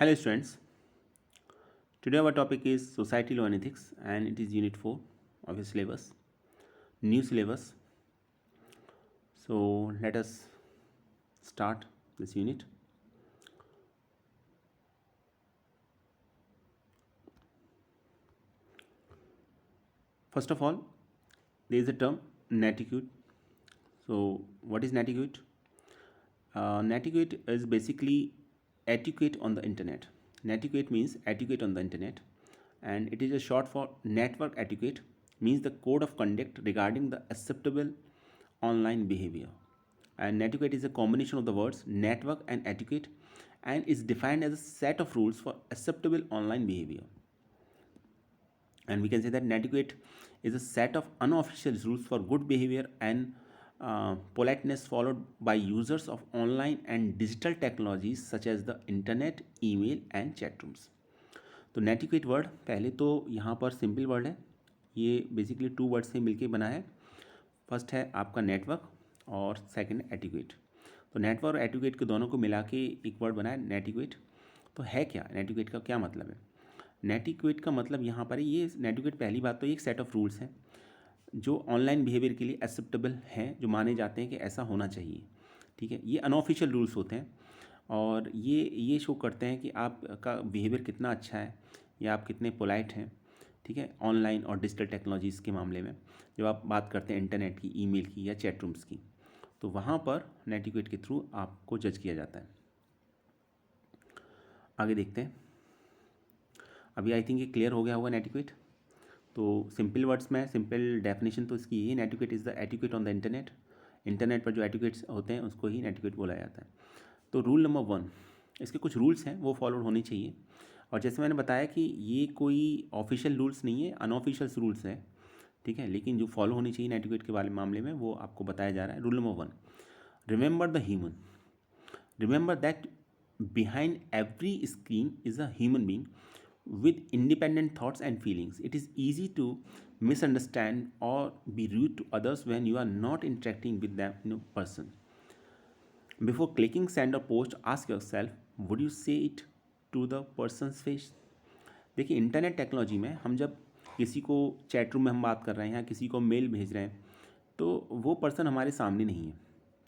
Hello students, today our topic is Society Law and Ethics and it is unit 4 of your syllabus, new syllabus. So let us start this unit. First of all, there is a term netiquette. So what is netiquette? Netiquette is basically etiquette on the internet. Netiquette means etiquette on the internet and it is a short for network etiquette, means the code of conduct regarding the acceptable online behavior. And netiquette is a combination of the words network and etiquette and is defined as a set of rules for acceptable online behavior. And we can say that netiquette is a set of unofficial rules for good behavior and politeness followed by users of online and digital technologies such as the internet, email and chat rooms. तो नेटिक्वेट word पहले तो यहाँ पर simple word है, ये basically to word से मिलके बना है. फर्स्ट है आपका नेटवर्क और सेकंड एटिक्वेट. तो नेटवर्क और एटिक्वेट के दोनों को मिला के एक वर्ड बना है नेटिक्वेट. तो है क्या नेटिक्वेट का क्या मतलब है? नेटिक्वेट का मतलब यहाँ पर ये नेटिक्वेट पहली बात तो एक सेट ऑफ रूल्स हैं जो ऑनलाइन बिहेवियर के लिए एक्सेप्टेबल हैं, जो माने जाते हैं कि ऐसा होना चाहिए. ठीक है, ये अनऑफिशियल रूल्स होते हैं और ये शो करते हैं कि आपका बिहेवियर कितना अच्छा है या आप कितने पोलाइट हैं. ठीक है, ऑनलाइन और डिजिटल टेक्नोलॉजीज़ के मामले में जब आप बात करते हैं इंटरनेट की, ईमेल की या चैट रूम्स की, तो वहाँ पर नेटिक्वेट के थ्रू आपको जज किया जाता है. आगे देखते हैं. अभी आई थिंक ये क्लियर हो गया होगा नेटिक्वेट. तो सिंपल वर्ड्स में सिंपल डेफिनेशन तो इसकी यही, netiquette is the etiquette on the internet. Internet पर जो एटिक्वेट्स होते हैं उसको ही नेटिक्वेट बोला जाता है. तो रूल नंबर 1, इसके कुछ रूल्स हैं वो फॉलो होने चाहिए. और जैसे मैंने बताया कि ये कोई ऑफिशियल रूल्स नहीं है, अनऑफिशियल रूल्स हैं. ठीक है, लेकिन जो फॉलो होनी चाहिए नेटिक्वेट के वाले मामले में वो आपको बताया जा रहा है. Rule number 1, remember the human. Remember that behind every screen is a human being with independent thoughts and feelings. It is easy to misunderstand or be rude to others when you are not interacting with them in person. Before clicking send or post, ask yourself, would you say it to the person's face? देखिए, internet technology में हम जब किसी को chat room में हम बात कर रहे हैं या किसी को मेल भेज रहे हैं तो वो पर्सन हमारे सामने नहीं है.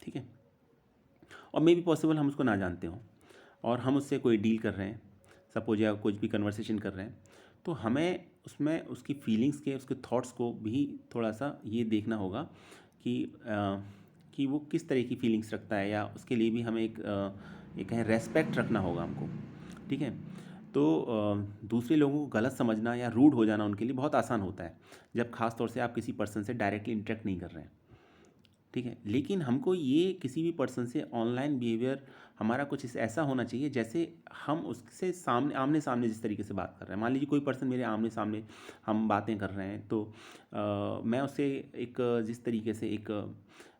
ठीक है, और मे भी पॉसिबल हम उसको ना जानते हों और हम उससे कोई डील कर रहे हैं, सपोज, या कुछ भी कन्वर्सेशन कर रहे हैं, तो हमें उसमें उसकी फीलिंग्स के, उसके थॉट्स को भी थोड़ा सा ये देखना होगा कि वो किस तरह की फीलिंग्स रखता है, या उसके लिए भी हमें एक कहें रेस्पेक्ट रखना होगा हमको. ठीक है, तो दूसरे लोगों को गलत समझना या रूड हो जाना उनके लिए बहुत आसान होता है जब खास तौर से आप किसी पर्सन से डायरेक्टली इंटरेक्ट नहीं कर रहे हैं. ठीक है, लेकिन हमको ये किसी भी पर्सन से ऑनलाइन बिहेवियर हमारा कुछ ऐसा होना चाहिए जैसे हम उससे सामने आमने सामने जिस तरीके से बात कर रहे हैं. मान लीजिए कोई पर्सन मेरे आमने सामने हम बातें कर रहे हैं तो मैं उससे एक जिस तरीके से एक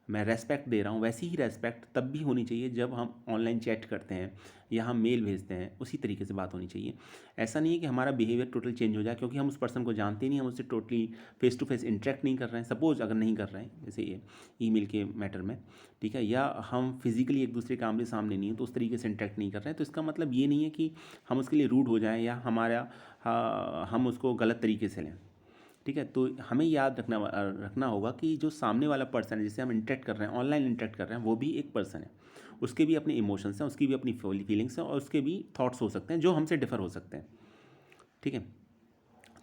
मैं रेस्पेक्ट दे रहा हूँ वैसी ही रेस्पेक्ट तब भी होनी चाहिए जब हम ऑनलाइन चैट करते हैं या हम मेल भेजते हैं, उसी तरीके से बात होनी चाहिए. ऐसा नहीं है कि हमारा बिहेवियर टोटल चेंज हो जाए क्योंकि हम उस पर्सन को जानते नहीं, हम उससे totally face to face interact नहीं कर रहे हैं. सपोज अगर नहीं कर रहे हैं जैसे ये ईमेल के मैटर में, ठीक है, या हम फिजिकली एक दूसरे के आमने सामने नहीं है तो उस तरीके से इंटरेक्ट नहीं कर रहे हैं, तो इसका मतलब ये नहीं है कि हम उसके लिए रूड हो जाएं या हम उसको गलत तरीके से लें. ठीक है, तो हमें याद रखना होगा कि जो सामने वाला पर्सन है जिससे हम इंटरेक्ट कर रहे हैं, ऑनलाइन इंटरेक्ट कर रहे हैं, वो भी एक पर्सन है. उसके भी अपने इमोशंस हैं, उसकी भी अपनी फीलिंग्स हैं और उसके भी थॉट्स हो सकते हैं जो हमसे डिफर हो सकते हैं. ठीक है,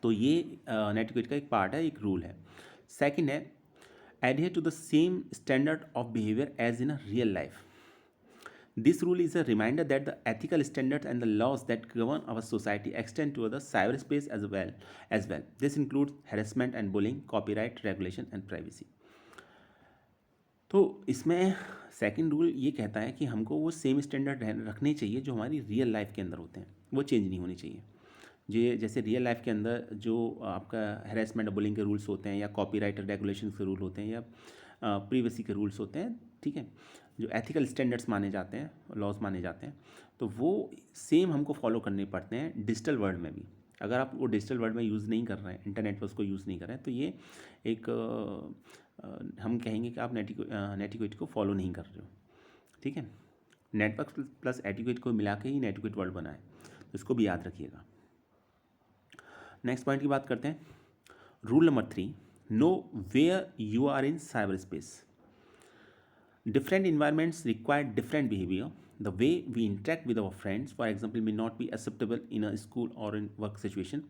तो ये नेटिक्वेट का एक पार्ट है, एक रूल है. सेकंड है, adhere to the same standard of behavior as in a real life. This rule is a reminder that the ethical standards and the laws that govern our society extend to the cyberspace as well. This includes harassment and bullying, copyright regulation and privacy. तो इसमें second rule ये कहता है कि हमको वो same standard रखने चाहिए जो हमारी रियल लाइफ के अंदर होते हैं, वो चेंज नहीं होने चाहिए. ये जैसे रियल लाइफ के अंदर जो आपका हैरेसमेंट और बुलिंग के रूल्स होते हैं या कॉपीराइट रेगुलेशन के रूल होते हैं या प्रीवेसी के रूल्स होते हैं, ठीक है, जो एथिकल स्टैंडर्ड्स माने जाते हैं, लॉज माने जाते हैं, तो वो सेम हमको फॉलो करने पड़ते हैं डिजिटल वर्ल्ड में भी. अगर आप वो डिजिटल वर्ल्ड में यूज़ नहीं कर रहे हैं, इंटरनेट पर उसको यूज़ नहीं कर रहे हैं, तो ये एक हम कहेंगे कि आप नेटिक्वेट को फॉलो नहीं कर रहे हो. ठीक है, नेटवर्क प्लस एटिक्वेट को मिला के ही नेटिक्वेट वर्ल्ड बना है. इसको भी याद रखिएगा। नेक्स्ट पॉइंट की बात करते हैं। Rule number 3, know where you are in cyber space. Different environments require different behavior. The way we interact with our friends, for example, may not be acceptable in a school or in work situation.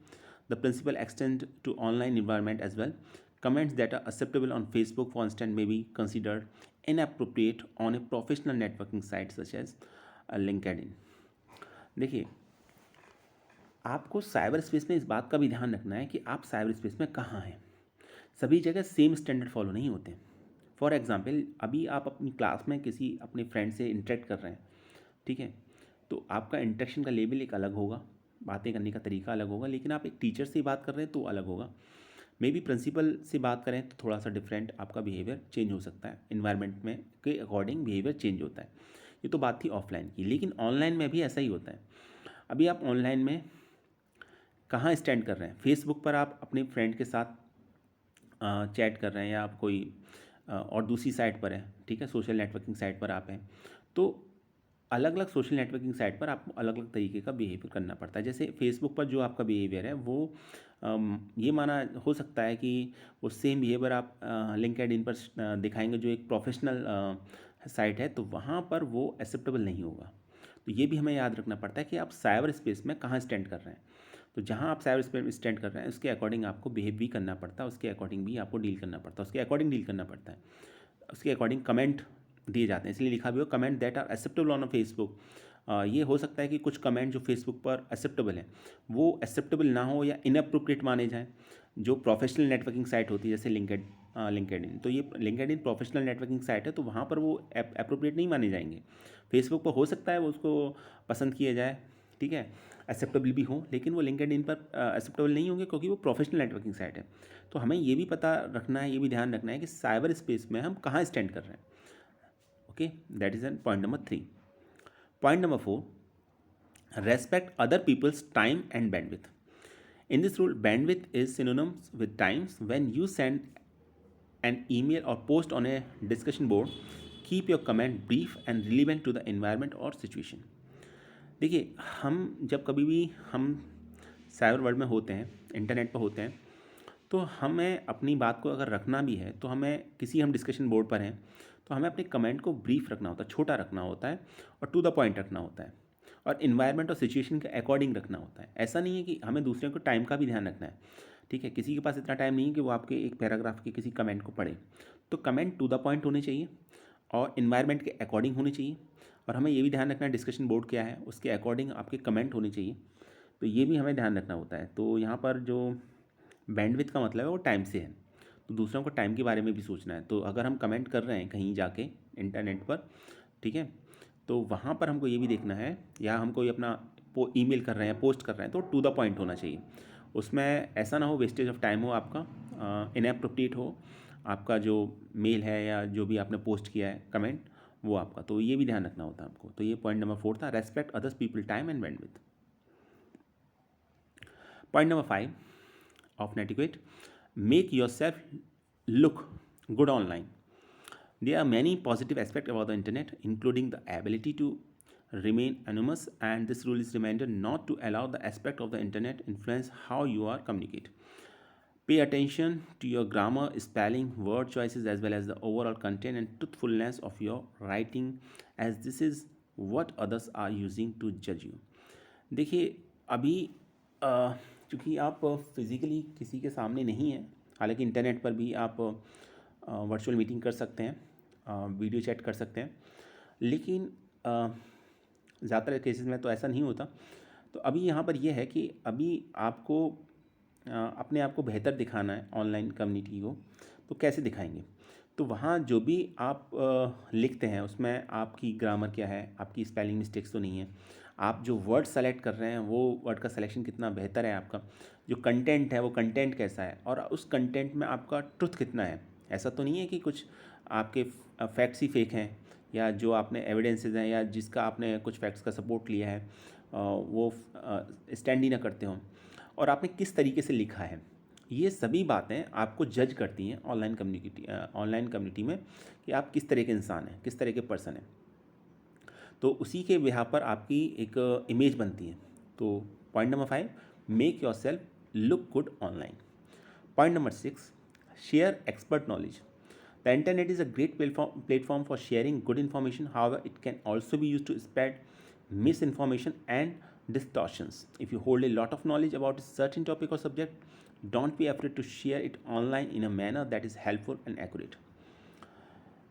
The principle extends to online environment as well. Comments that are acceptable on Facebook, for instance, may be considered inappropriate on a professional networking site such as LinkedIn. देखिए, आपको cyber space में इस बात का भी ध्यान रखना है कि आप साइबर स्पेस में कहाँ हैं। सभी जगह सेम स्टैंडर्ड फॉलो नहीं होते। फॉर एग्ज़ाम्पल, अभी आप अपनी क्लास में किसी अपने फ्रेंड से इंटरेक्ट कर रहे हैं, ठीक है, तो आपका इंटरेक्शन का लेवल एक अलग होगा, बातें करने का तरीका अलग होगा। लेकिन आप एक टीचर से बात कर रहे हैं तो अलग होगा। मे बी प्रिंसिपल से बात करें तो थोड़ा सा डिफरेंट आपका बिहेवियर चेंज हो सकता है। इन्वायरमेंट में के अकॉर्डिंग बिहेवियर चेंज होता है। ये तो बात थी ऑफलाइन की, लेकिन ऑनलाइन में भी ऐसा ही होता है। अभी आप ऑनलाइन में कहाँ स्टैंड कर रहे हैं? फेसबुक पर आप अपने फ्रेंड के साथ चैट कर रहे हैं, या आप कोई और दूसरी साइट पर है, ठीक है, सोशल नेटवर्किंग साइट पर आप हैं, तो अलग अलग सोशल नेटवर्किंग साइट पर आपको अलग अलग तरीके का बिहेवियर करना पड़ता है। जैसे फेसबुक पर जो आपका बिहेवियर है वो ये माना हो सकता है कि वो सेम बिहेवियर आप लिंक्डइन पर दिखाएंगे, जो एक प्रोफेशनल साइट है, तो वहाँ पर वो एक्सेप्टेबल नहीं होगा। तो ये भी हमें याद रखना पड़ता है कि आप साइबर स्पेस में कहाँ स्टैंड कर रहे हैं। तो जहाँ आप साइबर स्पेस में स्टैंड कर रहे हैं उसके अकॉर्डिंग आपको बिहेव भी करना पड़ता है, उसके अकॉर्डिंग भी आपको डील करना पड़ता है, उसके अकॉर्डिंग डील करना पड़ता है, उसके अकॉर्डिंग कमेंट दिए जाते हैं। इसलिए लिखा भी हो comment that are acceptable on a Facebook. ये हो सकता है कि कुछ कमेंट जो फेसबुक पर एक्सेप्टेबल हैं वो एक्सेप्टेबल ना हो या इनअप्रोप्रिएट माने जाएँ। जो प्रोफेशनल नेटवर्किंग साइट होती है जैसे लिंक्डइन, तो ये लिंक्डइन प्रोफेशनल नेटवर्किंग साइट है, तो वहाँ पर वो अप्रोप्रिएट नहीं माने जाएंगे। फेसबुक पर हो सकता है वो उसको पसंद किया जाए, ठीक है, एक्सेप्टेबल भी हो, लेकिन वो लिंक्डइन पर एक्सेप्टेबल नहीं होंगे क्योंकि वो प्रोफेशनल नेटवर्किंग साइट है। तो हमें ये भी पता रखना है, ये भी ध्यान रखना है कि साइबर स्पेस में हम कहाँ स्टैंड कर रहे हैं। Okay, that is an point number 3। Point number 4, respect other people's time and bandwidth. In this rule, bandwidth is synonymous with times. When you send an email or post on a discussion board, keep your comment brief and relevant to the environment or situation. देखिए, हम जब कभी भी हम cyber world में होते हैं, internet पर होते हैं, तो हमें अपनी बात को अगर रखना भी है तो हमें किसी हम डिस्कशन बोर्ड पर हैं तो हमें अपने कमेंट को ब्रीफ रखना होता है, छोटा रखना होता है और टू द पॉइंट रखना होता है, और इन्वायरमेंट और सिचुएशन के अकॉर्डिंग रखना होता है। ऐसा नहीं है कि हमें दूसरे को टाइम का भी ध्यान रखना है, ठीक है, किसी के पास इतना टाइम नहीं है कि वो आपके एक पैराग्राफ के किसी कमेंट को पढ़े। तो कमेंट टू द पॉइंट होने चाहिए और इन्वायरमेंट के अकॉर्डिंग होने चाहिए, और हमें ये भी ध्यान रखना है डिस्कशन बोर्ड क्या है उसके अकॉर्डिंग आपके कमेंट होने चाहिए। तो ये भी हमें ध्यान रखना होता है। तो यहाँ पर जो बैंडविड्थ का मतलब है वो टाइम से है, तो दूसरों को टाइम के बारे में भी सोचना है। तो अगर हम कमेंट कर रहे हैं कहीं जाके इंटरनेट पर, ठीक है, तो वहाँ पर हमको ये भी देखना है, या हम कोई अपना ईमेल कर रहे हैं, पोस्ट कर रहे हैं, तो टू द पॉइंट होना चाहिए। उसमें ऐसा ना हो वेस्टेज ऑफ टाइम हो आपका, इनएप्रोप्रिएट हो आपका जो मेल है या जो भी आपने पोस्ट किया है कमेंट वो आपका। तो ये भी ध्यान रखना होता है आपको। तो ये पॉइंट नंबर 4 था, respect others people time and bandwidth. Point number 5 of netiquette, make yourself look good online. There are many positive aspects about the internet, including the ability to remain anonymous, and this rule is reminder not to allow the aspect of the internet influence how you are communicate. Pay attention to your grammar, spelling, word choices, as well as the overall content and truthfulness of your writing, as this is what others are using to judge you. देखिए, अभी चूँकि आप physically किसी के सामने नहीं हैं, हालांकि इंटरनेट पर भी आप वर्चुअल मीटिंग कर सकते हैं, वीडियो चैट कर सकते हैं, लेकिन ज़्यादातर केसेस में तो ऐसा नहीं होता। तो अभी यहाँ पर यह है कि अभी आपको अपने आप को बेहतर दिखाना है ऑनलाइन कम्युनिटी को, तो कैसे दिखाएंगे? तो वहाँ जो भी आप लिखते हैं उसमें आपकी ग्रामर क्या है, आपकी स्पेलिंग मिस्टेक्स तो नहीं है, आप जो वर्ड सेलेक्ट कर रहे हैं वो वर्ड का सिलेक्शन कितना बेहतर है, आपका जो कंटेंट है वो कंटेंट कैसा है, और उस कंटेंट में आपका ट्रुथ कितना है। ऐसा तो नहीं है कि कुछ आपके फैक्ट्स ही फेक हैं, या जो आपने एविडेंसेस हैं या जिसका आपने कुछ फैक्ट्स का सपोर्ट लिया है वो स्टैंड ही ना करते हों, और आपने किस तरीके से लिखा है। ये सभी बातें आपको जज करती हैं ऑनलाइन कम्युनिटी में कि आप किस तरह के इंसान हैं, किस तरह के पर्सन हैं। तो उसी के बिहाफ पर आपकी एक इमेज बनती है। तो point number 5, make your self look good online. Point number 6, share expert knowledge. The internet is a great platform for sharing good information. However, it can also be used to spread misinformation and distortions. If you hold a lot of knowledge about a certain topic or subject, don't be afraid to share it online in a manner that is helpful and accurate.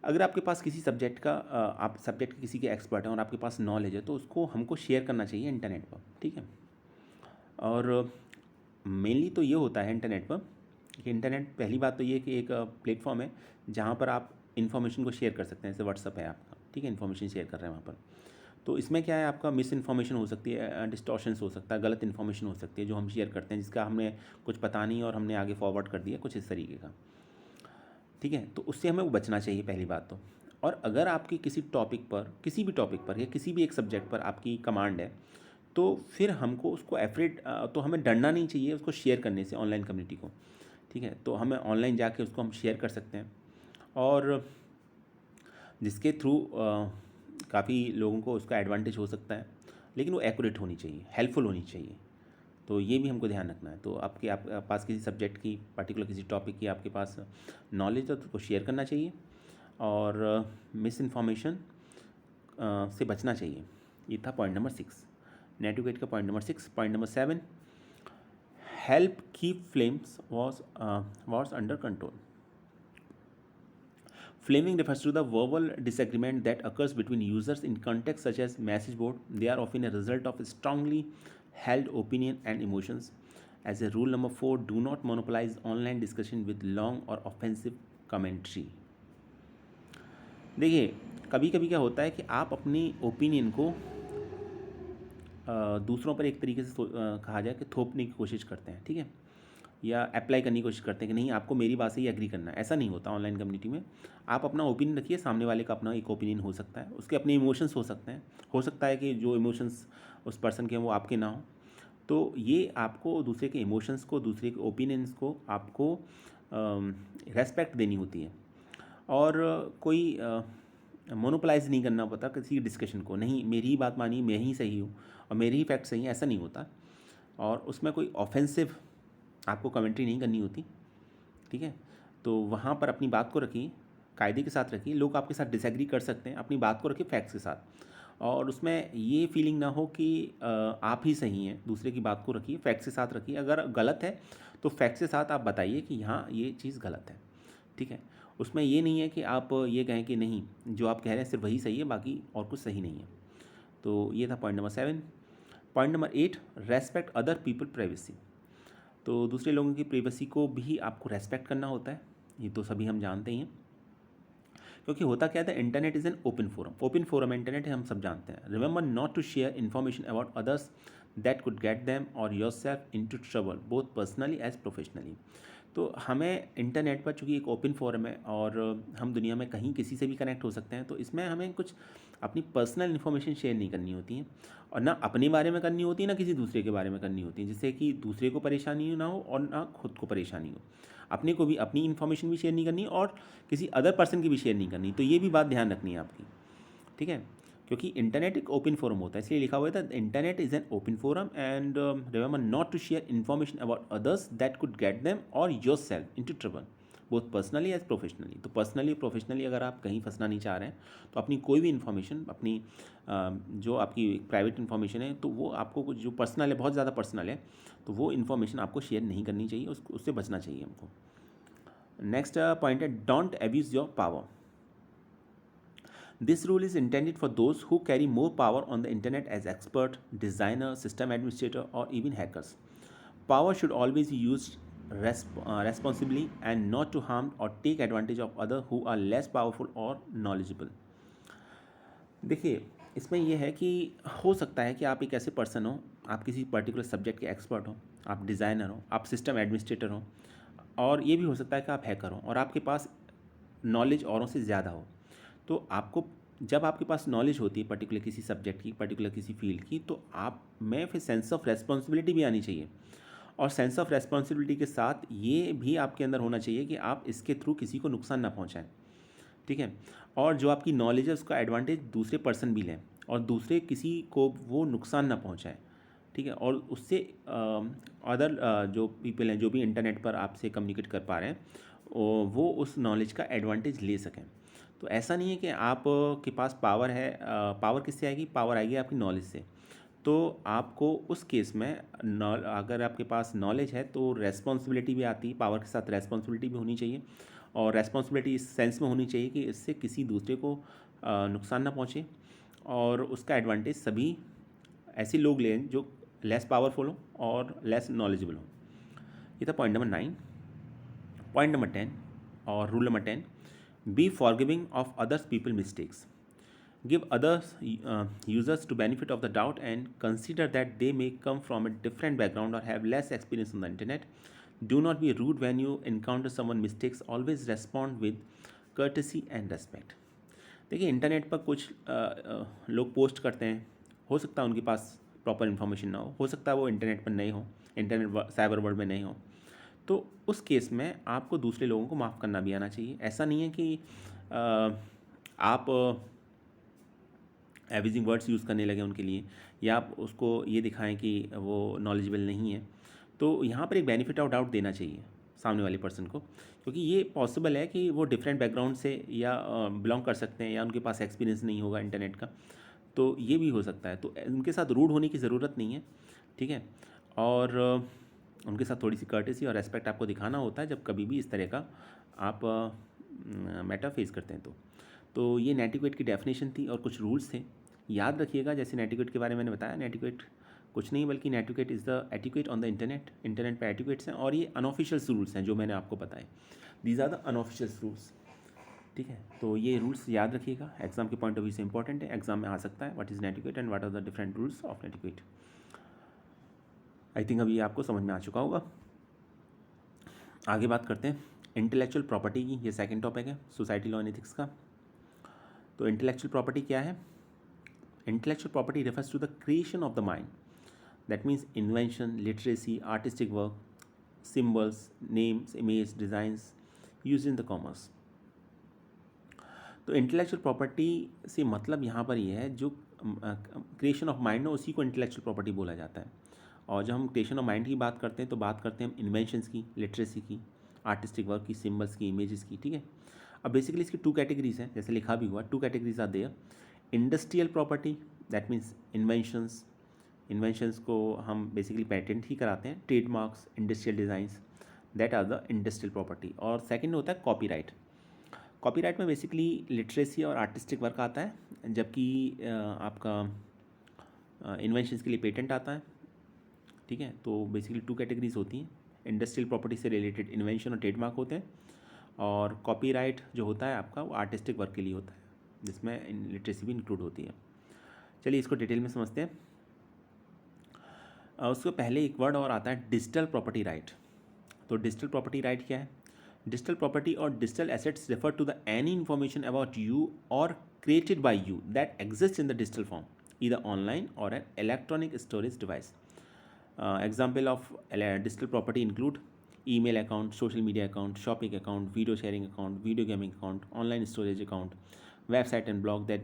अगर आपके पास किसी subject का आप subject के किसी के expert हैं और आपके पास नॉलेज है, तो उसको हमको शेयर करना चाहिए इंटरनेट पर, ठीक है। और मेनली तो ये होता है इंटरनेट पर कि इंटरनेट, पहली बात तो ये कि एक प्लेटफॉर्म है जहाँ पर आप इन्फॉर्मेशन को शेयर कर सकते हैं। जैसे व्हाट्सअप है आपका, ठीक है, इन्फॉर्मेशन शेयर कर रहे हैं वहाँ पर। तो इसमें क्या है, आपका मिस इन्फॉर्मेशन हो सकती है, डिस्टॉर्शंस हो सकता है, गलत इन्फॉर्मेशन हो सकती है जो हम शेयर करते हैं, जिसका हमने कुछ पता नहीं और हमने आगे फॉरवर्ड कर दिया, कुछ इस तरीके का, ठीक है। तो उससे हमें बचना चाहिए, पहली बात तो। और अगर आपकी किसी टॉपिक पर, किसी भी टॉपिक पर या किसी भी एक सब्जेक्ट पर आपकी कमांड है, तो फिर हमको उसको एफरेड, तो हमें डरना नहीं चाहिए उसको शेयर करने से ऑनलाइन कम्युनिटी को, ठीक है। तो हमें ऑनलाइन जाके उसको हम शेयर कर सकते हैं, और जिसके थ्रू काफ़ी लोगों को उसका एडवांटेज हो सकता है, लेकिन वो एक्यूरेट होनी चाहिए, हेल्पफुल होनी चाहिए। तो ये भी हमको ध्यान रखना है। तो आपके पास किसी सब्जेक्ट की, पर्टिकुलर किसी टॉपिक की आपके पास नॉलेज है तो उसको शेयर करना चाहिए, और मिस इन्फॉर्मेशन से बचना चाहिए। ये था पॉइंट नंबर 6, नेटिकेट का point number 6। Point number 7, help keep flames Wars under control. Flaming refers to the verbal disagreement that occurs between users in contexts such as message board. They are often a result of strongly held opinion and emotions. As a rule number 4, do not monopolize online discussion with long or offensive commentary. देखिए, कभी कभी क्या होता है कि आप अपनी opinion को दूसरों पर एक तरीके से कहा जाए कि थोपने की कोशिश करते हैं, ठीक है, या अप्लाई करने की कोशिश करते हैं कि नहीं, आपको मेरी बात से ही एग्री करना है। ऐसा नहीं होता ऑनलाइन कम्युनिटी में। आप अपना ओपिनियन रखिए, सामने वाले का अपना एक ओपिनियन हो सकता है, उसके अपने इमोशंस हो सकते हैं, हो सकता है कि जो इमोशंस उस पर्सन के हैं वो आपके ना हो। तो ये आपको दूसरे के इमोशंस को, दूसरे के ओपिनियंस को आपको रेस्पेक्ट देनी होती है, और कोई मोनोपलाइज नहीं करना पड़ता किसी डिस्कशन को। नहीं, मेरी ही बात मानिए, मैं ही सही हूँ और मेरे ही फैक्ट सही हैं, ऐसा नहीं होता। और उसमें कोई ऑफेंसिव आपको कमेंट्री नहीं करनी होती, ठीक है। तो वहाँ पर अपनी बात को रखिए, कायदे के साथ रखिए। लोग आपके साथ डिसएग्री कर सकते हैं, अपनी बात को रखिए फैक्ट्स के साथ, और उसमें ये फीलिंग ना हो कि आप ही सही हैं। दूसरे की बात को रखिए, फैक्ट्स के साथ रखिए। अगर गलत है तो फैक्ट्स के साथ आप बताइए कि हाँ, ये चीज़ गलत है, ठीक है। उसमें ये नहीं है कि आप ये कहें कि नहीं, जो आप कह रहे हैं सिर्फ वही सही है, बाकी और कुछ सही नहीं है। तो ये था point number 7। Point number 8, respect other people privacy. तो दूसरे लोगों की प्राइवेसी को भी आपको रेस्पेक्ट करना होता है, ये तो सभी हम जानते ही हैं। क्योंकि होता क्या था, internet is an open forum. Open forum internet है, हम सब जानते हैं। Remember not to share information about others that could get them or yourself into trouble, both personally as professionally. तो हमें इंटरनेट पर, चूँकि एक ओपन फोरम है और हम दुनिया में कहीं किसी से भी कनेक्ट हो सकते हैं, तो इसमें हमें कुछ अपनी पर्सनल इन्फॉर्मेशन शेयर नहीं करनी होती है, और ना अपने बारे में करनी होती है, ना किसी दूसरे के बारे में करनी होती है, जिससे कि दूसरे को परेशानी ना हो और ना खुद को परेशानी हो। अपने को भी अपनी इन्फॉर्मेशन भी शेयर नहीं करनी और किसी अदर पर्सन की भी शेयर नहीं करनी। तो ये भी बात ध्यान रखनी है आपकी, ठीक है। क्योंकि इंटरनेट एक ओपन फोरम होता है, इसलिए लिखा हुआ था internet is an open forum and remember not to share information about others that could get them or yourself into trouble, both personally as professionally. तो पर्सनली प्रोफेशनली अगर आप कहीं फंसना नहीं चाह रहे हैं, तो अपनी कोई भी इन्फॉर्मेशन, अपनी जो आपकी प्राइवेट इन्फॉर्मेशन है, तो वो आपको कुछ जो पर्सनल है, बहुत ज़्यादा पर्सनल है, तो वो इन्फॉर्मेशन आपको शेयर नहीं करनी चाहिए, उससे बचना चाहिए हमको। नेक्स्ट पॉइंट है, don't abuse your power. This rule is intended for those who carry more power on the internet as expert, designer, system administrator, or even hackers. Power should always be used responsibly and not to harm or take advantage of others who are less powerful or knowledgeable. देखिए, इसमें यह है कि हो सकता है कि आप एक ऐसे पर्सन हो, आप किसी पर्टिकुलर सब्जेक्ट के एक्सपर्ट हो, आप डिज़ाइनर हो, आप सिस्टम एडमिनिस्ट्रेटर हो, और ये भी हो सकता है कि आप हैकर हो और आपके पास नॉलेज औरों से ज़्यादा हो। तो आपको, जब आपके पास नॉलेज होती है पर्टिकुलर किसी सब्जेक्ट की, पर्टिकुलर किसी फील्ड की, तो आप में फिर सेंस ऑफ रेस्पॉन्सिबिलिटी भी आनी चाहिए, और सेंस ऑफ रेस्पॉन्सिबिलिटी के साथ ये भी आपके अंदर होना चाहिए कि आप इसके थ्रू किसी को नुकसान ना पहुंचाएं, ठीक है। और जो आपकी नॉलेज है उसका एडवांटेज दूसरे पर्सन भी लें और दूसरे किसी को वो नुकसान ना पहुंचाएं, ठीक ठीक है, और उससे अदर जो पीपल हैं जो भी इंटरनेट पर आपसे कम्युनिकेट कर पा रहे हैं वो उस नॉलेज का एडवांटेज ले सकें। तो ऐसा नहीं है कि आप के पास पावर है, पावर किससे आएगी, पावर आएगी आपकी नॉलेज से। तो आपको उस केस में अगर आपके पास नॉलेज है तो रेस्पॉन्सिबिलिटी भी आती है, पावर के साथ रेस्पॉन्सिबिलिटी भी होनी चाहिए, और रेस्पॉन्सिबिलिटी इस सेंस में होनी चाहिए कि इससे किसी दूसरे को नुकसान ना पहुँचे, और उसका एडवांटेज सभी ऐसे लोग लें जो लेस पावरफुल हो और लेस नॉलेजेबल हो। ये था पॉइंट नंबर 9। पॉइंट नंबर 10 और rule number 10, be forgiving of others people mistakes, give others users to benefit of the doubt and consider that they may come from a different background or have less experience on the internet. Do not be rude when you encounter someone mistakes, always respond with courtesy and respect. देखिए internet पर कुछ लोग post करते हैं, हो सकता है उनके पास प्रॉपर इन्फॉर्मेशन ना हो सकता है वो इंटरनेट पर नहीं हो, इंटरनेट साइबर वर्ल्ड में नहीं हो, तो उस केस में आपको दूसरे लोगों को माफ़ करना भी आना चाहिए। ऐसा नहीं है कि आप एवरेजिंग वर्ड्स यूज़ करने लगे उनके लिए, या आप उसको ये दिखाएं कि वो नॉलेजेबल नहीं है। तो यहाँ पर एक बेनिफिट ऑफ डाउट देना चाहिए सामने वाले पर्सन को, क्योंकि ये पॉसिबल है कि वो डिफरेंट बैकग्राउंड से या बिलोंग कर सकते हैं, या उनके पास एक्सपीरियंस नहीं होगा इंटरनेट का, तो ये भी हो सकता है। तो उनके साथ रूड होने की ज़रूरत नहीं है, ठीक है, और उनके साथ थोड़ी सी कर्टेसी और रेस्पेक्ट आपको दिखाना होता है जब कभी भी इस तरह का आप मैटर फेस करते हैं। तो ये नेटिक्वेट की डेफिनेशन थी और कुछ रूल्स थे, याद रखिएगा। जैसे नेटिक्वेट के बारे में मैंने बताया, नेटिक्वेट कुछ नहीं बल्कि netiquette is the etiquette on the internet, internet पे एटिक्वेट्स हैं, और ये अनऑफिशियल रूल्स हैं जो मैंने आपको बताए, these are the unofficial rules, ठीक है। तो ये रूल्स याद रखिएगा, एग्जाम के पॉइंट ऑफ व्यू से इंपॉर्टेंट है, एग्जाम में आ सकता है what is netiquette and what are the different rules of netiquette. I think अभी आपको समझ में आ चुका होगा। आगे बात करते हैं इंटेलेक्चुअल प्रॉपर्टी की, ये सेकंड टॉपिक है सोसाइटी लॉ एंड एथिक्स का। तो इंटेलेक्चुअल प्रॉपर्टी क्या है? Intellectual property refers to the creation of the mind. That means invention, literacy, artistic work, symbols, names, images, designs used in the commerce. तो intellectual property से मतलब यहाँ पर ये है जो क्रिएशन ऑफ माइंड है उसी को इंटेलेक्चुअल प्रॉपर्टी बोला जाता है। और जब हम क्रिएशन ऑफ माइंड की बात करते हैं तो बात करते हैं हम इन्वेंशंस की, लिटरेसी की, आर्टिस्टिक वर्क की, सिम्बल्स की, इमेजेस की, ठीक है। अब बेसिकली इसकी 2 कैटेगरीज हैं, जैसे लिखा भी हुआ 2 categories are there. Industrial property, that means inventions को हम बेसिकली पेटेंट ही कराते हैं, trademarks, industrial designs, that are the industrial property. और सेकंड होता है कॉपीराइट। कॉपीराइट में बेसिकली लिटरेसी और आर्टिस्टिक वर्क आता है, जबकि आपका इन्वेंशंस के लिए पेटेंट आता है, ठीक है। तो बेसिकली 2 कैटेगरीज होती हैं, इंडस्ट्रियल प्रॉपर्टी से रिलेटेड इन्वेंशन और ट्रेडमार्क होते हैं, और कॉपीराइट जो होता है आपका वो आर्टिस्टिक वर्क के लिए होता है, जिसमें लिटरेसी भी इंक्लूड होती है। चलिए इसको डिटेल में समझते हैं। उसको पहले एक वर्ड और आता है डिजिटल प्रॉपर्टी राइट। तो डिजिटल प्रॉपर्टी राइट क्या है? डिजिटल प्रॉपर्टी और digital assets refer to the any information about you और created by you that exists in the digital form, either online or an electronic storage device. Example of digital property include email account, social media account, shopping account, video sharing account, video gaming account, online storage account, website and blog that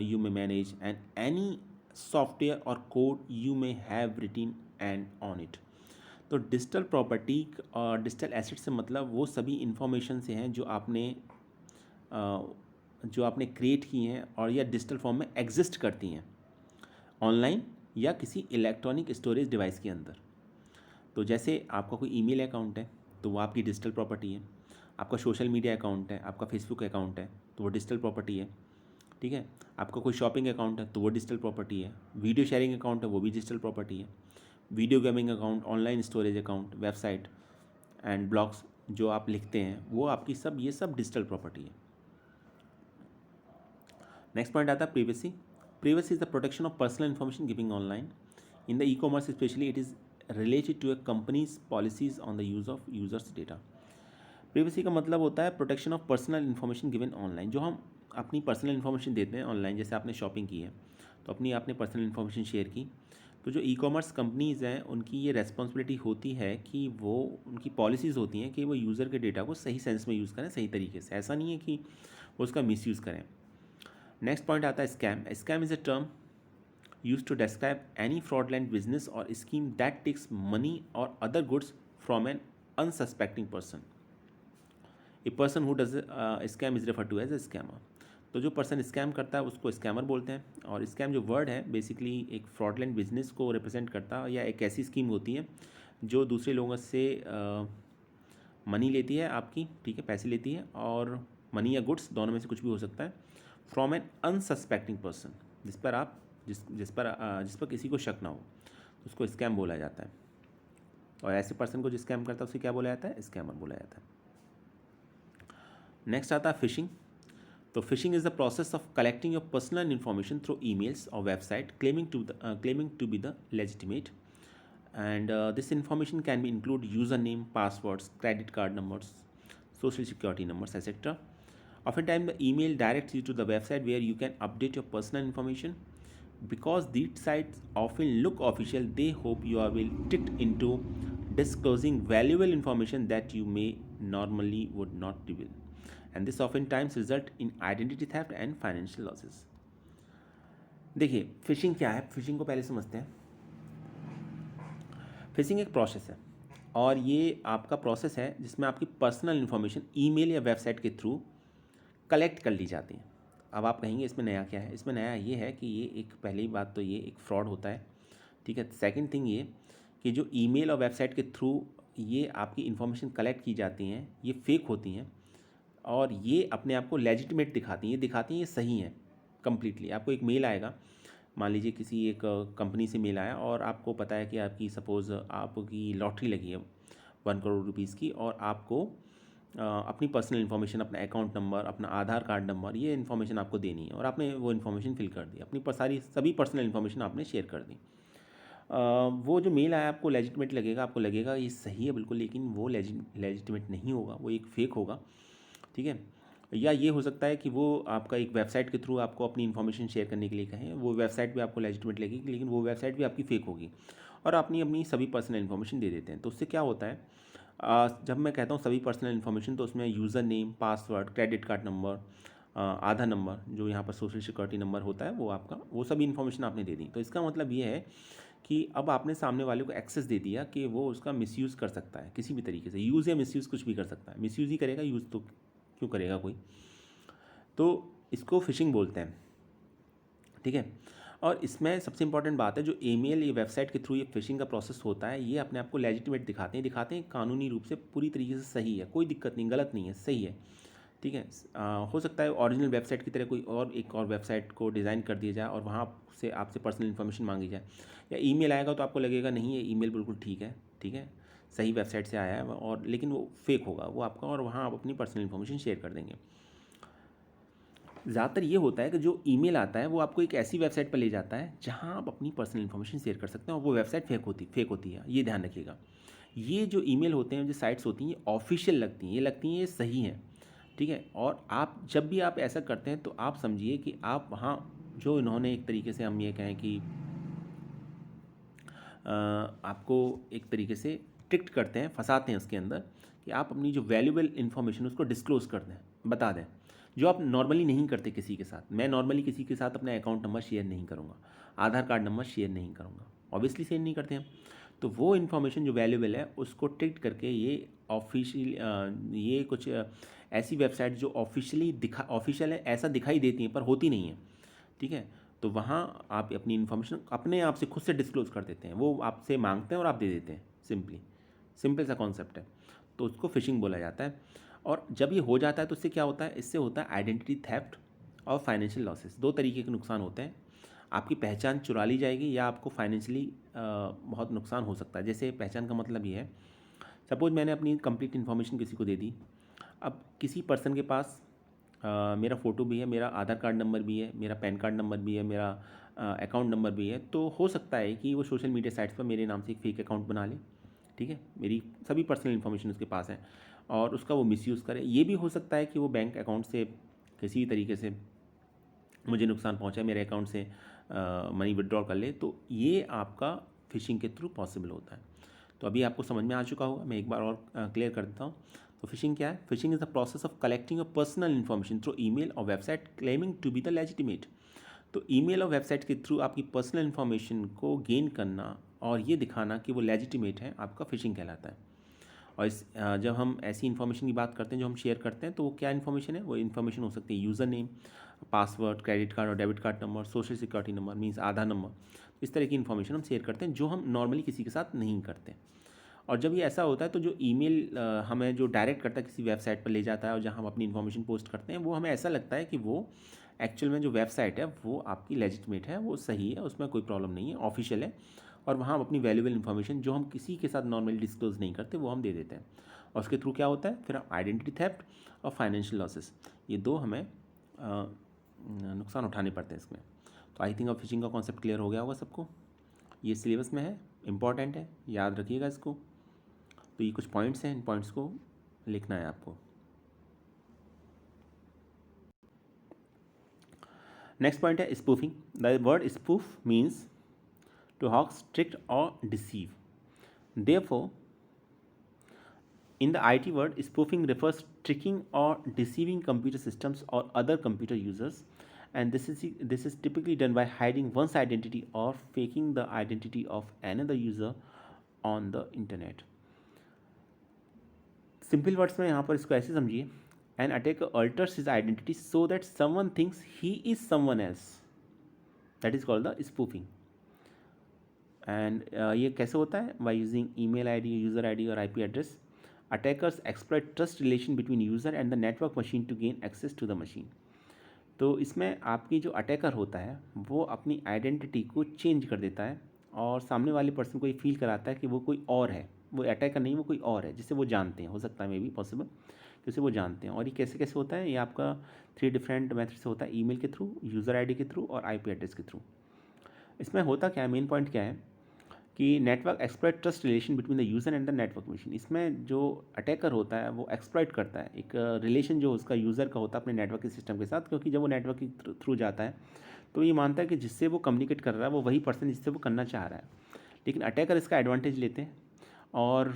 you may manage, and any software or code you may have written and on it. तो digital property और digital asset से मतलब वो सभी information से हैं जो आपने क्रिएट की हैं और या डिजिटल फॉर्म में एग्जिस्ट करती हैं ऑनलाइन या किसी इलेक्ट्रॉनिक स्टोरेज डिवाइस के अंदर। तो जैसे आपका कोई ईमेल अकाउंट है तो वो आपकी डिजिटल प्रॉपर्टी है, आपका सोशल मीडिया अकाउंट है, आपका फेसबुक अकाउंट है तो वो डिजिटल प्रॉपर्टी है, ठीक है। आपका कोई शॉपिंग अकाउंट है तो वो डिजिटल प्रॉपर्टी है, वीडियो शेयरिंग अकाउंट है वो भी डिजिटल प्रॉपर्टी है, video gaming account, online storage account, website and blogs जो आप लिखते हैं वो आपकी ये सब डिजिटल प्रॉपर्टी है। नेक्स्ट पॉइंट आता है privacy. Privacy is the protection of personal information giving online in the e commerce specially it is related to a companies policies on the use of users data. Privacy का मतलब होता है protection of personal information given online. जो हम अपनी personal information देते हैं online, जैसे आपने शॉपिंग की है तो आपने पर्सनल इन्फॉर्मेशन शेयर की, तो जो ई कॉमर्स कंपनीज़ हैं उनकी ये रेस्पॉन्सिबिलिटी होती है कि वो उनकी पॉलिसीज़ होती हैं कि वो यूज़र के डेटा को सही सेंस में यूज़ करें, सही तरीके से। ऐसा नहीं है कि वो उसका मिसयूज़ करें। नेक्स्ट पॉइंट आता है scam. Scam is a term used to describe any fraudulent business or scheme that takes money or other goods from an unsuspecting person. A person who does a scam is referred to as a scammer. तो जो person scam करता है उसको scammer बोलते हैं। और scam जो word है बेसिकली एक फ्रॉडलेंट बिजनेस को रिप्रेजेंट करता है या एक ऐसी स्कीम होती है जो दूसरे लोगों से मनी लेती है आपकी, ठीक है, पैसे लेती है, और मनी या गुड्स दोनों में से कुछ भी हो सकता है, फ्रॉम एन अनसस्पेक्टिंग पर्सन, जिस पर किसी को शक ना हो, तो उसको स्कैम बोला जाता है। और ऐसे पर्सन को जो स्कैम करता है उसे क्या बोला जाता है? स्कैमर बोला जाता है। नेक्स्ट आता है फिशिंग। तो phishing is the process of collecting your personal information through emails or website claiming to be the legitimate, and this information can be include username, passwords, credit card numbers, social security numbers, etc. Oftentimes the email directs you to the website where you can update your personal information. Because these sites often look official, they hope you are will tricked into disclosing valuable information that you may normally would not reveal, and this oftentimes result in identity theft and financial losses. देखिए fishing क्या है, fishing को पहले समझते हैं। Fishing एक process है और ये आपका प्रोसेस है जिसमें आपकी पर्सनल इन्फॉर्मेशन ईमेल या वेबसाइट के थ्रू कलेक्ट कर ली जाती है। अब आप कहेंगे इसमें नया क्या है? इसमें नया ये है कि ये एक, पहली बात तो ये एक फ्रॉड होता है, ठीक है। सेकंड थिंग ये कि जो ईमेल और वेबसाइट के थ्रू ये आपकी इन्फॉर्मेशन कलेक्ट की जाती हैं ये फेक होती हैं और ये अपने आप को लेजिटिमेट दिखाती हैं, ये दिखाती हैं ये सही है कम्प्लीटली। आपको एक मेल आएगा, मान लीजिए किसी एक कंपनी से मेल आया और आपको पता है कि आपकी सपोज़ आपकी लॉटरी लगी है 1 करोड़ रुपीज़ की, और आपको अपनी पर्सनल इन्फॉर्मेशन, अपना अकाउंट नंबर, अपना आधार कार्ड नंबर, ये इन्फॉर्मेशन आपको देनी है और आपने वो इन्फॉर्मेशन फिल कर दी, अपनी सभी पर्सनल इन्फॉर्मेशन आपने शेयर कर दी। वो जो मेल आया आपको लेजिटिमेट लगेगा, आपको लगेगा ये सही है बिल्कुल, लेकिन वो लेजिटिमेट नहीं होगा, वो एक फ़ेक होगा, ठीक है। या ये हो सकता है कि वो आपका एक वेबसाइट के थ्रू आपको अपनी इन्फॉर्मेशन शेयर करने के लिए कहें, वो वेबसाइट भी आपको लेजिटिमेट लगेगी लेकिन वो वेबसाइट भी आपकी फ़ेक होगी और अपनी सभी पर्सनल इन्फॉर्मेशन दे देते हैं। तो उससे क्या होता है, जब मैं कहता हूँ सभी पर्सनल इन्फॉर्मेशन तो उसमें user name, password, credit card number, Aadhaar number, जो यहाँ पर सोशल सिक्योरिटी नंबर होता है वो आपका, वो सभी इन्फॉर्मेशन आपने दे दी। तो इसका मतलब ये है कि अब आपने सामने वाले को एक्सेस दे दिया कि वो उसका मिसयूज़ कर सकता है किसी भी तरीके से। यूज़ या मिसयूज़ कुछ भी कर सकता है, मिसयूज़ ही करेगा, यूज़ तो क्यों करेगा कोई। तो इसको फिशिंग बोलते हैं, ठीक है। और इसमें सबसे इंपॉर्टेंट बात है, जो ईमेल या वेबसाइट के थ्रू ये फिशिंग का प्रोसेस होता है ये अपने आप को लेजिटिमेट दिखाते हैं कानूनी रूप से पूरी तरीके से सही है, कोई दिक्कत नहीं, गलत नहीं है, सही है, ठीक है। हो सकता है ओरिजिनल वेबसाइट की तरह कोई और एक और वेबसाइट को डिज़ाइन कर दिया जाए और वहाँ से आपसे पर्सनल इन्फॉर्मेशन मांगी जाए, या ईमेल आएगा तो आपको लगेगा नहीं ये ईमेल बिल्कुल ठीक है, ठीक है, सही वेबसाइट से आया है, और लेकिन वो फेक होगा वो आपका, और वहाँ आप अपनी पर्सनल इन्फॉर्मेशन शेयर कर देंगे। ज़्यादातर ये होता है कि जो ईमेल आता है वो आपको एक ऐसी वेबसाइट पर ले जाता है जहाँ आप अपनी पर्सनल इन्फॉर्मेशन शेयर कर सकते हैं और वो वेबसाइट फेक होती है, ये ध्यान रखिएगा। ये जो ईमेल होते हैं, जो साइट्स होती हैं, ये ऑफिशियल लगती हैं, ये लगती हैं ये सही हैं, ठीक है। और आप जब भी आप ऐसा करते हैं तो आप समझिए कि आप वहाँ जो इन्होंने एक तरीके से हम ये कहें कि आपको एक तरीके से ट्रिक्ट करते हैं, फंसाते हैं उसके अंदर, कि आप अपनी जो वैल्यूबल इन्फॉर्मेशन उसको डिस्क्लोज़ कर दें, बता दें, जो आप नॉर्मली नहीं करते किसी के साथ। मैं नॉर्मली किसी के साथ अपना अकाउंट नंबर शेयर नहीं करूँगा, आधार कार्ड नंबर शेयर नहीं करूँगा, ऑब्वियसली शेयर नहीं करते हम। तो वो इन्फॉर्मेशन जो वैल्यूबल है उसको ट्रिक्ट करके ये कुछ ऐसी वेबसाइट जो ऑफिशियल है ऐसा दिखाई देती हैं पर होती नहीं है, ठीक है। तो वहाँ आप अपनी इन्फॉर्मेशन अपने आप से खुद से डिस्क्लोज़ कर देते हैं, वो आपसे मांगते हैं और आप दे देते हैं, सिंपल सा कॉन्सेप्ट है। तो उसको फिशिंग बोला जाता है। और जब ये हो जाता है तो इससे क्या होता है, इससे होता है आइडेंटिटी थेफ्ट और फाइनेंशियल लॉसेस। दो तरीके के नुकसान होते हैं, आपकी पहचान चुरा ली जाएगी या आपको फाइनेंशियली बहुत नुकसान हो सकता है। जैसे पहचान का मतलब ये है, सपोज मैंने अपनी कंप्लीट इन्फॉर्मेशन किसी को दे दी, अब किसी पर्सन के पास मेरा फ़ोटो भी है, मेरा आधार कार्ड नंबर भी है, मेरा पैन कार्ड नंबर भी है, मेरा अकाउंट नंबर भी है, तो हो सकता है कि वो सोशल मीडिया साइट्स पर मेरे नाम से एक फ़ेक अकाउंट बना ले, ठीक है, मेरी सभी पर्सनल इन्फॉर्मेशन उसके पास है और उसका वो मिसयूज़ करे। ये भी हो सकता है कि वो बैंक अकाउंट से किसी भी तरीके से मुझे नुकसान पहुंचाए, मेरे अकाउंट से मनी विड्रॉ कर ले, तो ये आपका फ़िशिंग के थ्रू पॉसिबल होता है। तो अभी आपको समझ में आ चुका होगा, मैं एक बार और क्लियर कर देता हूँ। तो फिशिंग क्या है? Phishing is the process of collecting your personal information through email और website claiming to be the legitimate. तो ईमेल और वेबसाइट के थ्रू आपकी पर्सनल इन्फॉर्मेशन को गेन करना और ये दिखाना कि वो लेजिटिमेट है, आपका फिशिंग कहलाता है। और जब हम ऐसी इन्फॉर्मेशन की बात करते हैं जो हम शेयर करते हैं, तो वो क्या इन्फॉर्मेशन है? वो इन्फॉर्मेशन हो सकती है user name, password, credit card और debit card number, social security number means Aadhaar number. इस तरह की इन्फॉर्मेशन हम शेयर करते हैं जो हम नॉर्मली किसी के साथ नहीं करते। और जब ये ऐसा होता है तो जो ईमेल हमें जो डायरेक्ट करता है किसी वेबसाइट पर ले जाता है और जहाँ हम अपनी इन्फॉर्मेशन पोस्ट करते हैं, वो हमें ऐसा लगता है कि वो एक्चुअल में जो वेबसाइट है वो आपकी लेजिटिमेट है, वो सही है, उसमें कोई प्रॉब्लम नहीं है, ऑफिशियल है। और वहाँ हम अपनी वैल्यूबल इन्फॉर्मेशन जो हम किसी के साथ नॉर्मली डिस्क्लोज नहीं करते वो हम दे देते हैं। और उसके थ्रू क्या होता है फिर? हम आइडेंटिटी थेफ्ट और फाइनेंशियल लॉसेस, ये दो हमें नुकसान उठाने पड़ते हैं इसमें। तो आई थिंक अब फिशिंग का कॉन्सेप्ट क्लियर हो गया होगा सबको। ये सिलेबस में है, इंपॉर्टेंट है, याद रखिएगा इसको। तो ये कुछ पॉइंट्स हैं, इन पॉइंट्स को लिखना है आपको। नेक्स्ट पॉइंट है spoofing. The word spoof means to hoax, trick or deceive. Therefore, in the IT word, spoofing refers tricking or deceiving computer systems or other computer users, and this is typically done by hiding one's identity or faking the identity of another user on the internet. Simple words में यहाँ पर इसको ऐसे समझिए, an attacker alters his identity so that someone thinks he is someone else, that is called the spoofing. And ये कैसे होता है? By using email ID, user ID और IP address, attackers exploit trust relation between user and the network machine to gain access to the machine. तो इसमें आपकी जो attacker होता है वो अपनी आइडेंटिटी को चेंज कर देता है और सामने वाले पर्सन को ये फील कराता है कि वो कोई और है, वो अटैकर नहीं, वो कोई और है जिससे वो जानते हैं। हो सकता है मे बी पॉसिबल कि उसे वो जानते हैं। और ये कैसे कैसे होता है? ये आपका 3 डिफरेंट मेथड से होता है, ईमेल के थ्रू, यूज़र आईडी के थ्रू और आईपी एड्रेस के थ्रू। इसमें होता क्या है, मेन पॉइंट क्या है कि network exploit trust relation between the user and the network machine. इसमें जो अटैकर होता है वो एक्सप्लॉइट करता है एक रिलेशन जो उसका यूज़र का होता है अपने नेटवर्क के सिस्टम के साथ, क्योंकि जब वो नेटवर्क के थ्रू जाता है तो ये मानता है कि जिससे वो कम्युनिकेट कर रहा है वो वही पर्सन जिससे वो करना चाह रहा है। लेकिन अटैकर इसका एडवांटेज लेते हैं और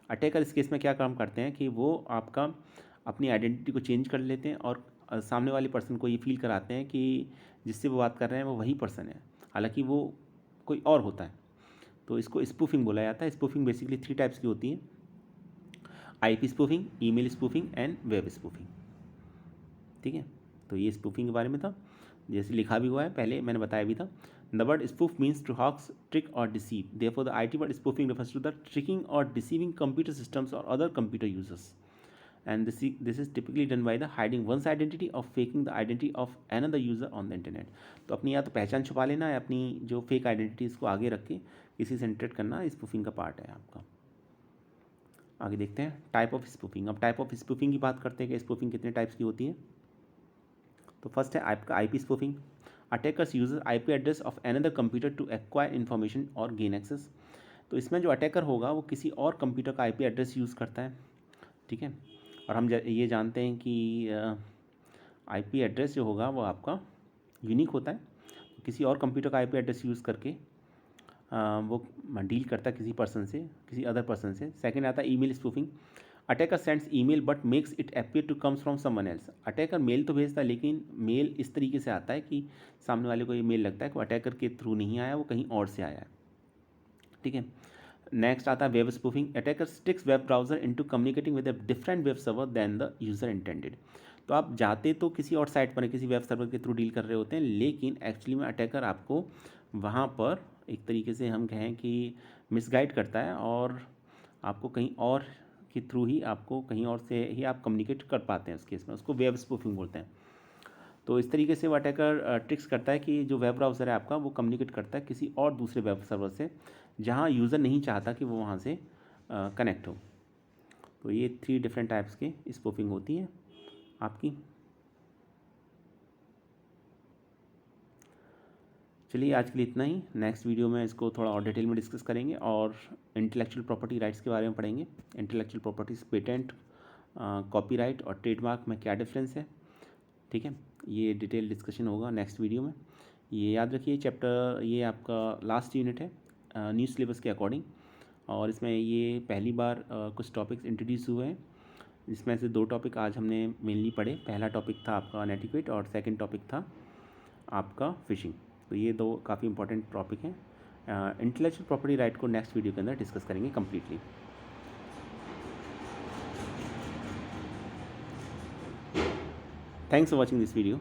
अटैकर इस केस में क्या काम करते हैं कि वो आपका अपनी आइडेंटिटी को चेंज कर लेते हैं और सामने वाले पर्सन को ये फील कराते हैं कि जिससे वो बात कर रहे हैं वो वही पर्सन है, हालांकि वो कोई और होता है। तो इसको स्पूफिंग बोला जाता है। स्पूफिंग बेसिकली 3 टाइप्स की होती है, IP spoofing, email spoofing and web spoofing. ठीक है, तो ये स्पूफिंग के बारे में था, जैसे लिखा भी हुआ है, पहले मैंने बताया भी था। The word spoof means to hoax, trick or deceive. Therefore, the IT word spoofing refers to the tricking or deceiving computer systems or other computer users. And this is typically done by the hiding one's identity or faking the identity of another user on the internet. तो अपनी या तो पहचान छुपा लेना है, अपनी जो फेक आइडेंटिटी इसको आगे रख के किसी से इंटरेक्ट करना, स्पूफिंग का पार्ट है आपका। आगे देखते हैं टाइप ऑफ स्पूफिंग। अब टाइप ऑफ स्पूफिंग की बात करते हैं कि स्पूफिंग कितने टाइप्स की होती है। तो फर्स्ट है आपका IP spoofing. Attackers uses IP address of another computer to acquire information और गेन एक्सेस। तो इसमें जो अटैकर होगा वो किसी और कंप्यूटर का आईपी एड्रेस यूज़ करता है। ठीक है, और हम ये जानते हैं कि आईपी एड्रेस जो होगा वो आपका यूनिक होता है। किसी और कंप्यूटर का आईपी एड्रेस यूज़ करके वो डील करता है किसी पर्सन से, किसी अदर पर्सन से। सेकंड आता है email spoofing. Attacker sends email but makes it appear to comes from someone else. Attacker mail तो भेजता है लेकिन मेल इस तरीके से आता है कि सामने वाले को ये मेल लगता है कि वो अटैकर के थ्रू नहीं आया, वो कहीं और से आया है। ठीक है, नेक्स्ट आता है web spoofing. Attacker sticks web browser into communicating with a different web server then the user intended. तो आप जाते तो किसी और साइट पर, किसी वेब सर्वर के थ्रू डील कर रहे होते हैं, लेकिन एक्चुअली में अटैकर आपको वहाँ पर एक तरीके से हम कहें कि मिसगाइड करता है और आपको कहीं और के थ्रू ही, आपको कहीं और से ही आप कम्युनिकेट कर पाते हैं। उस केस में उसको वेब स्पूफिंग बोलते हैं। तो इस तरीके से वो अटैकर ट्रिक्स करता है कि जो वेब ब्राउज़र है आपका वो कम्युनिकेट करता है किसी और दूसरे वेब सर्वर से जहाँ यूज़र नहीं चाहता कि वो वहाँ से कनेक्ट हो। तो ये 3 डिफरेंट टाइप्स की स्पूफिंग होती है आपकी। चलिए आज के लिए इतना ही। नेक्स्ट वीडियो में इसको थोड़ा और डिटेल में डिस्कस करेंगे और इंटेलेक्चुअल प्रॉपर्टी राइट्स के बारे में पढ़ेंगे। इंटेलेक्चुअल प्रॉपर्टीज, पेटेंट, कॉपीराइट और ट्रेडमार्क में क्या डिफरेंस है। ठीक है, ये डिटेल डिस्कशन होगा नेक्स्ट वीडियो में। ये याद रखिए, चैप्टर ये आपका लास्ट यूनिट है न्यू सिलेबस के अकॉर्डिंग, और इसमें ये पहली बार कुछ टॉपिक्स इंट्रोड्यूस हुए हैं, जिसमें से 2 टॉपिक आज हमने मेनली पढ़े। पहला टॉपिक था आपका अनएडिक्वेट और सेकंड टॉपिक था आपका फ़िशिंग। तो ये 2 काफ़ी इंपॉर्टेंट टॉपिक हैं। इंटेलेक्चुअल प्रॉपर्टी राइट को नेक्स्ट वीडियो के अंदर डिस्कस करेंगे completely. Thanks for watching this video.